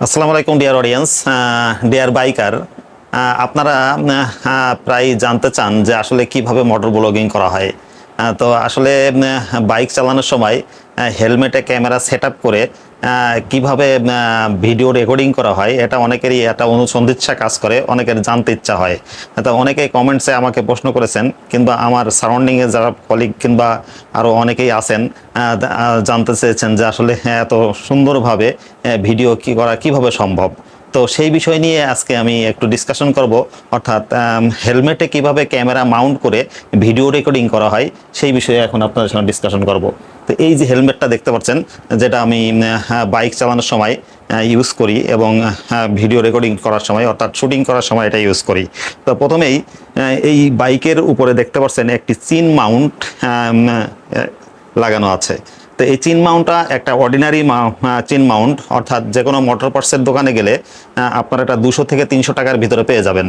আসসালামু আলাইকুম dear audience, deer biker. আপনারা প্রায় জানতে চান যে আসলে কিভাবে মোটর ব্লগিং করা হয়। তো আসলে বাইক চালানোর সময় হেলমেটে ক্যামেরা সেট আপ করে কিভাবে ভিডিও রেকর্ডিং করা হয়, এটা অনেকেরই একটা অনুসন্ধিৎসা কাজ করে, অনেকের জানতে ইচ্ছা হয়। তো অনেকে কমেন্টসে আমাকে প্রশ্ন করেছেন, কিংবা আমার সারাউন্ডিংয়ে যারা কলিগ কিংবা আরও অনেকেই আছেন, জানতে চেয়েছেন যে আসলে এত সুন্দরভাবে ভিডিও কিভাবে সম্ভব। তো সেই বিষয় নিয়ে আজকে আমি একটু ডিসকাশন করব, অর্থাৎ হেলমেটে কিভাবে ক্যামেরা মাউন্ট করে ভিডিও রেকর্ডিং করা হয় সেই বিষয়ে এখন আপনাদের সঙ্গে ডিসকাশন করব। তো এই যে হেলমেটটা দেখতে পাচ্ছেন, যেটা আমি বাইক চালানোর সময় ইউজ করি এবং ভিডিও রেকর্ডিং করার সময় অর্থাৎ শুটিং করার সময় এটা ইউজ করি। তো প্রথমেই এই বাইকের উপরে দেখতে পাচ্ছেন একটি চিন মাউন্ট লাগানো আছে। তো এই চিন মাউন্টটা একটা অর্ডিনারি চিন মাউন্ট, অর্থাৎ যে কোনো মোটর পার্টসের দোকানে গেলে আপনারা এটা 200 থেকে 300 টাকার ভিতরে পেয়ে যাবেন।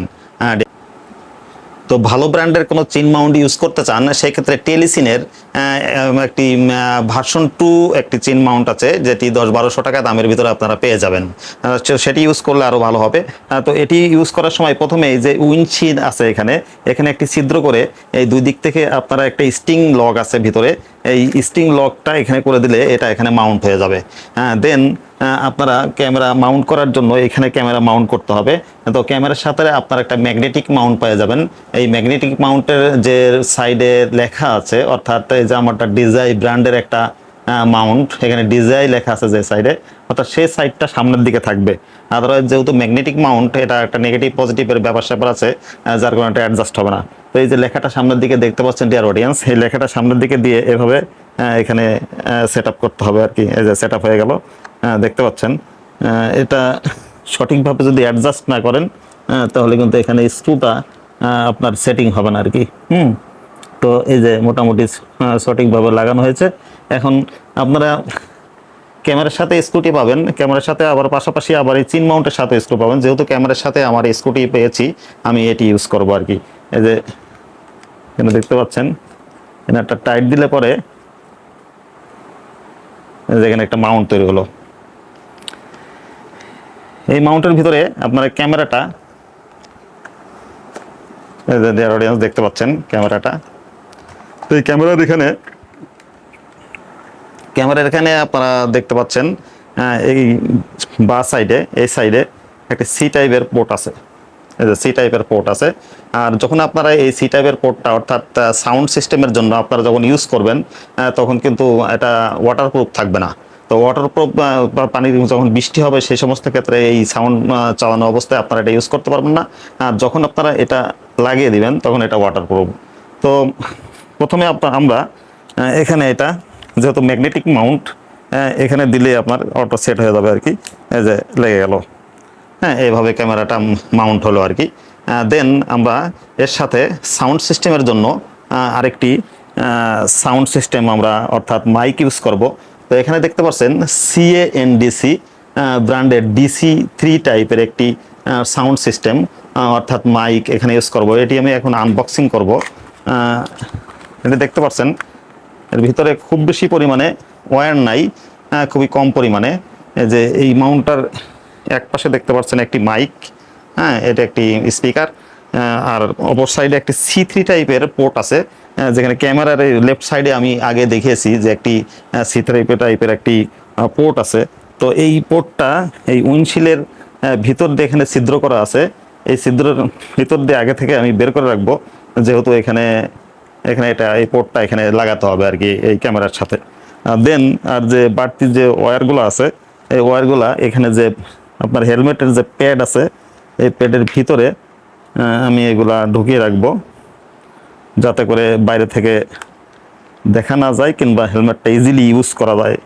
তো ভালো ব্র্যান্ডের কোনো চেইন মাউন্ট ইউজ করতে চান, সেক্ষেত্রে টেলিসিনের একটি ভার্সন 2 একটি চেইন মাউন্ট আছে, যেটি 10-1200 টাকা দামের ভিতরে আপনারা পেয়ে যাবেন। সেটি ইউজ করলে আরও ভালো হবে। তো এটি ইউজ করার সময় প্রথমে এই যে উইন্ডশিল্ড আছে, এখানে একটি ছিদ্র করে এই দুই দিক থেকে আপনারা একটা স্টিং লক আছে ভিতরে, এই স্টিং লকটা এখানে করে দিলে এটা এখানে মাউন্ট হয়ে যাবে। দেন আপনারা ক্যামেরা মাউন্ট করার জন্য এখানে ক্যামেরা মাউন্ট করতে হবে। তো ক্যামেরার সাথে আপনারা একটা ম্যাগনেটিক মাউন্ট পেয়ে যাবেন। এই ম্যাগনেটিক মাউন্টের যে সাইডে লেখা আছে, অর্থাৎ এই যে আমারটা ডিজাই ব্র্যান্ডের একটা মাউন্ট, এখানে ডিজাই লেখা আছে যে সাইডে, অর্থাৎ সেই সাইডটা সামনের দিকে থাকবে। আদারওয়াইজ যেহেতু ম্যাগনেটিক মাউন্ট, এটা একটা নেগেটিভ পজিটিভের ব্যাপার স্যাপার আছে, যার কারণে এটা অ্যাডজাস্ট হবে না। তো এই যে লেখাটা সামনের দিকে দেখতে পাচ্ছেন ডিয়ার অডিয়েন্স, এই লেখাটা সামনের দিকে দিয়ে এভাবে এখানে সেট আপ করতে হবে আর কি। এই যে সেট আপ হয়ে গেল, দেখতে পাচ্ছেন। এটা সঠিকভাবে যদি অ্যাডজাস্ট না করেন তাহলে কিন্তু এখানে স্ক্রুটা আপনার সেটিং হবে না আর কি। তো এই যে মোটামুটি সঠিকভাবে লাগানো হয়েছে। এখন আপনারা ক্যামেরার সাথে স্ক্রুটি পাবেন, ক্যামেরার সাথে আবার পাশাপাশি আবার এই চিন মাউন্টের সাথে স্ক্রু পাবেন। যেহেতু ক্যামেরার সাথে আমার স্ক্রুটি পেয়েছি, আমি এটি ইউজ করব আর কি। এই যে এখানে দেখতে পাচ্ছেন, এখানে একটা টাইট দিলে পরে এখানে একটা মাউন্ট তৈরি হলো। এই মাউন্টের ভিতরে আপনারা ক্যামেরাটা, অডিয়েন্স দেখতে পাচ্ছেন ক্যামেরাটা। তো এই ক্যামেরার এখানে আপনারা দেখতে পাচ্ছেন এই বা সাইডে, এই সাইডে একটা সি টাইপের পোর্ট আছে। এই যে সি টাইপের পোর্ট আছে। আর যখন আপনারা এই সি টাইপের পোর্টটা, অর্থাৎ সাউন্ড সিস্টেমের জন্য আপনারা যখন ইউজ করবেন, তখন কিন্তু এটা ওয়াটারপ্রুফ থাকবে না। তো ওয়াটারপ্রুফ পানি যখন বৃষ্টি হবে সেই সমস্ত ক্ষেত্রে এই সাউন্ড চালানো অবস্থায় আপনারা এটা ইউজ করতে পারবেন না। আর যখন আপনারা এটা লাগিয়ে দিবেন তখন এটা ওয়াটারপ্রুফ। তো প্রথমে আমরা এখানে এটা যেহেতু ম্যাগনেটিক মাউন্ট, এখানে দিলে আপনার অটো সেট হয়ে যাবে আর কি। এই যে লেগে গেল, এইভাবে ক্যামেরাটা মাউন্ট হলো আর কি। দেন আমরা এর সাথে সাউন্ড সিস্টেমের জন্য আরেকটি সাউন্ড সিস্টেম আমরা, অর্থাৎ মাইক ইউজ করব। তো এখানে দেখতে পাচ্ছেন CANDC ব্র্যান্ডের DC3 টাইপের একটি সাউন্ড সিস্টেম, অর্থাৎ মাইক এখানে ইউজ করব। এটি আমি এখন আনবক্সিং করব। এটা দেখতে পাচ্ছেন এর ভিতরে খুব বেশি পরিমাণে ওয়্যার নাই, খুবই কম পরিমাণে। যে এই মাউন্টটার এক পাশে দেখতে পাচ্ছেন একটি মাইক, এটা একটি স্পিকার, আর অপর সাইডে একটি C3 টাইপের পোর্ট আছে, যেখানে ক্যামেরার লেফট সাইডে আমি আগে দেখিয়েছি যে একটি C3 টাইপের একটি পোর্ট আছে। তো এই পোর্টটা এই উইন্ডশিল্ডের ভিতর দিয়ে এখানে ছিদ্র করা আছে। এই ছিদ্রের ভিতর দিয়ে আগে থেকে আমি বের করে রাখবো, যেহেতু এখানে এটা এই পোর্টটা এখানে লাগাতে হবে আর কি এই ক্যামেরার সাথে। দেন আর যে বাড়তি যে ওয়্যারগুলো আছে, এই ওয়্যারগুলা এখানে যে আপনার হেলমেটের যে প্যাড আছে, এই প্যাডের ভিতরে আমি এগুলা ঢুকিয়ে রাখবো, যাতে করে বাইরে থেকে দেখা না যায় কিংবা হেলমেটটা ইজিলি ইউজ করা যায়।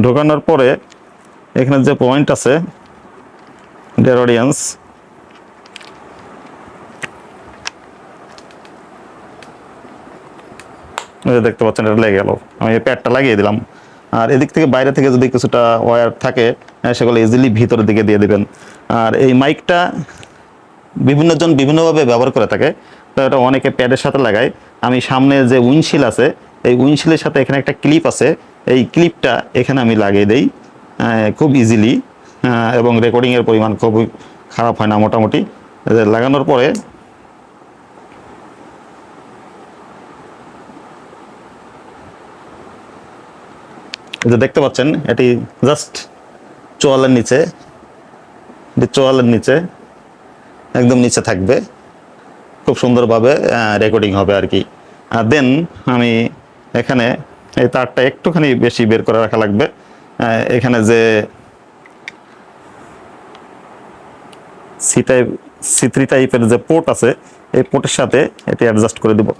ঢোকানোর পরে এখানে যে পয়েন্ট আছে ডিয়ার অডিয়েন্স, দেখতে পাচ্ছেন এটা লেগে গেল। আমি এই প্যাডটা লাগিয়ে দিলাম। আর এদিক থেকে বাইরে থেকে যদি কিছুটা ওয়্যার থাকে সেগুলো ইজিলি ভিতরের দিকে দিয়ে দিবেন। আর এই মাইকটা বিভিন্নজন বিভিন্নভাবে ব্যবহার করে থাকে। তো এটা অনেকে প্যাডের সাথে লাগায়। আমি সামনে যে উইন্ডশিল্ড আছে, এই উইন্ডশিল্ডের সাথে এখানে একটা ক্লিপ আছে, এই ক্লিপটা এখানে আমি লাগিয়ে দেই খুব ইজিলি। এবং রেকর্ডিংয়ের পরিমাণ খুবই খারাপ হয় না মোটামুটি। লাগানোর পরে দেখতে পাচ্ছেন এটি জাস্ট চোয়ালের নিচে, চোয়ালের নিচে একদম নিচে থাকবে, খুব সুন্দরভাবে রেকর্ডিং হবে আর কি। দেন আমি এখানে এই তারটা একটুখানি বেশি বের করে রাখা লাগবে। এখানে যে C3 টাইপের যে পোর্ট আছে এই পোর্টের সাথে এটি অ্যাডজাস্ট করে দেব।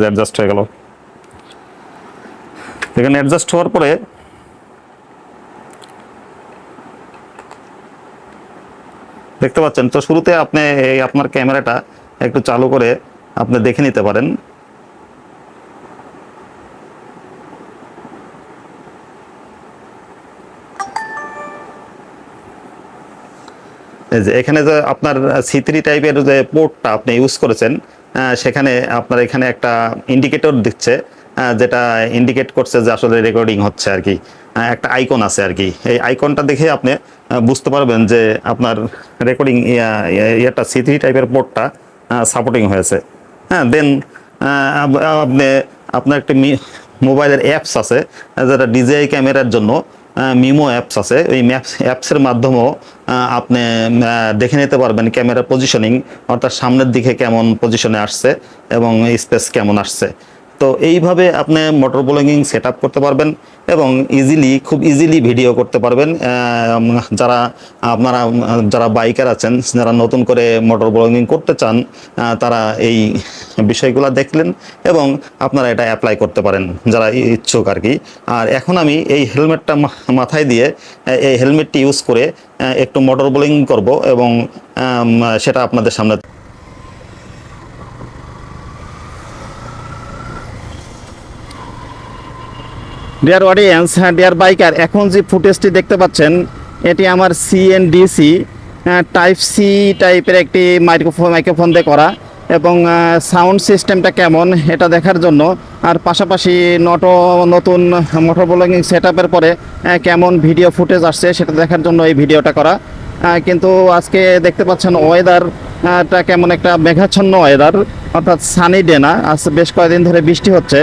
অ্যাডজাস্ট হয়ে গেল। এখানে অ্যাডজাস্ট হওয়ার পরে দেখতে পাচ্ছেন, তো শুরুতে আপনি আপনার ক্যামেরাটা একটু চালু করে আপনি দেখে নিতে পারেন। এখানে যে আপনার C3 টাইপের যে পোর্টটা আপনি ইউজ করেছেন, সেখানে আপনার এখানে একটা ইন্ডিকেটর দিচ্ছে, যেটা ইন্ডিকেট করছে যে আসলে রেকর্ডিং হচ্ছে আর কি। একটা আইকন আছে আর কি, এই আইকনটা দেখে আপনি বুঝতে পারবেন যে আপনার রেকর্ডিং এটা C3 টাইপের পোর্টটা সাপোর্টিং হয়েছে। হ্যাঁ, দেন আপনি আপনার একটা মোবাইলের অ্যাপস আছে যেটা DJI ক্যামেরার জন্য, মিমো অ্যাপস আছে। ওই অ্যাপসের মাধ্যমেও আপনি দেখে নিতে পারবেন ক্যামেরার পজিশনিং, অর্থাৎ সামনের দিকে কেমন পজিশনে আসছে এবং স্পেস কেমন আসছে। তো এইভাবে আপনি মোটর ব্লগিং সেট আপ করতে পারবেন এবং খুব ইজিলি ভিডিও করতে পারবেন। যারা বাইকার আছেন, যারা নতুন করে মোটর ব্লগিং করতে চান, তারা এই বিষয়গুলো দেখলেন এবং আপনারা এটা অ্যাপ্লাই করতে পারেন যারা ইচ্ছুক আর কি। আর এখন আমি এই হেলমেটটা মাথায় দিয়ে এই হেলমেটটি ইউজ করে একটু মোটর ব্লগিং করব এবং সেটা আপনাদের সামনে। ডিয়ার অডিয়েন্স, ডিয়ার বাইকার, এখন যে ফুটেজটি দেখতে পাচ্ছেন এটি আমার CNDC টাইপ সি টাইপের একটি মাইক্রোফোন দিয়ে করা, এবং সাউন্ড সিস্টেমটা কেমন এটা দেখার জন্য, আর পাশাপাশি নতুন মোটর ব্লগিং সেট আপের পরে কেমন ভিডিও ফুটেজ আসছে সেটা দেখার জন্য এই ভিডিওটা করা। কিন্তু আজকে দেখতে পাচ্ছেন ওয়েদারটা কেমন, একটা মেঘাচ্ছন্ন ওয়েদার, অর্থাৎ সানি ডে না, আজ বেশ কয়েকদিন ধরে বৃষ্টি হচ্ছে।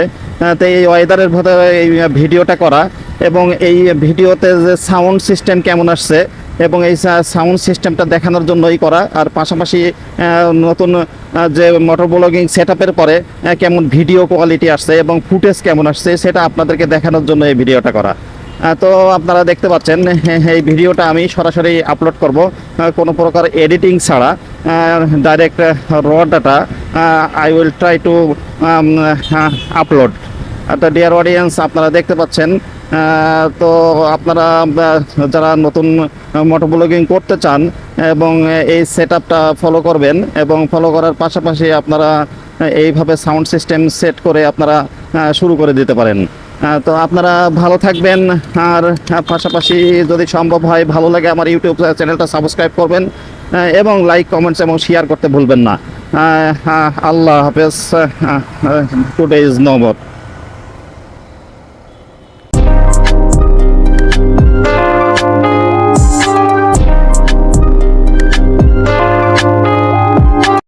তো এই ওয়েদারের ভেতরে এই ভিডিওটা করা এবং এই ভিডিওতে যে সাউন্ড সিস্টেম কেমন আসছে এবং এই সাউন্ড সিস্টেমটা দেখানোর জন্যই করা। আর পাশাপাশি নতুন যে মোটর ব্লগিং সেট আপের পরে কেমন ভিডিও কোয়ালিটি আসছে এবং ফুটেজ কেমন আসছে সেটা আপনাদেরকে দেখানোর জন্য এই ভিডিওটা করা। তো আপনারা দেখতে পাচ্ছেন এই ভিডিওটা আমি সরাসরি আপলোড করব, কোনো প্রকার এডিটিং ছাড়া, ডাইরেক্ট র data I will try to upload. তো ডিয়ার অডিয়েন্স, আপনারা দেখতে পাচ্ছেন, তো আপনারা যারা নতুন মোটর ব্লগিং করতে চান এবং এই সেট আপটা ফলো করবেন এবং ফলো করার পাশাপাশি আপনারা এইভাবে সাউন্ড সিস্টেম সেট করে আপনারা শুরু করে দিতে পারেন। তো আপনারা ভালো থাকবেন, আর পাশাপাশি যদি সম্ভব হয় ভালো লাগে আমার ইউটিউব চ্যানেলটা সাবস্ক্রাইব করবেন এবং লাইক, কমেন্টস এবং শেয়ার করতে ভুলবেন না। আল্লাহ হাফেজ। Today is no more.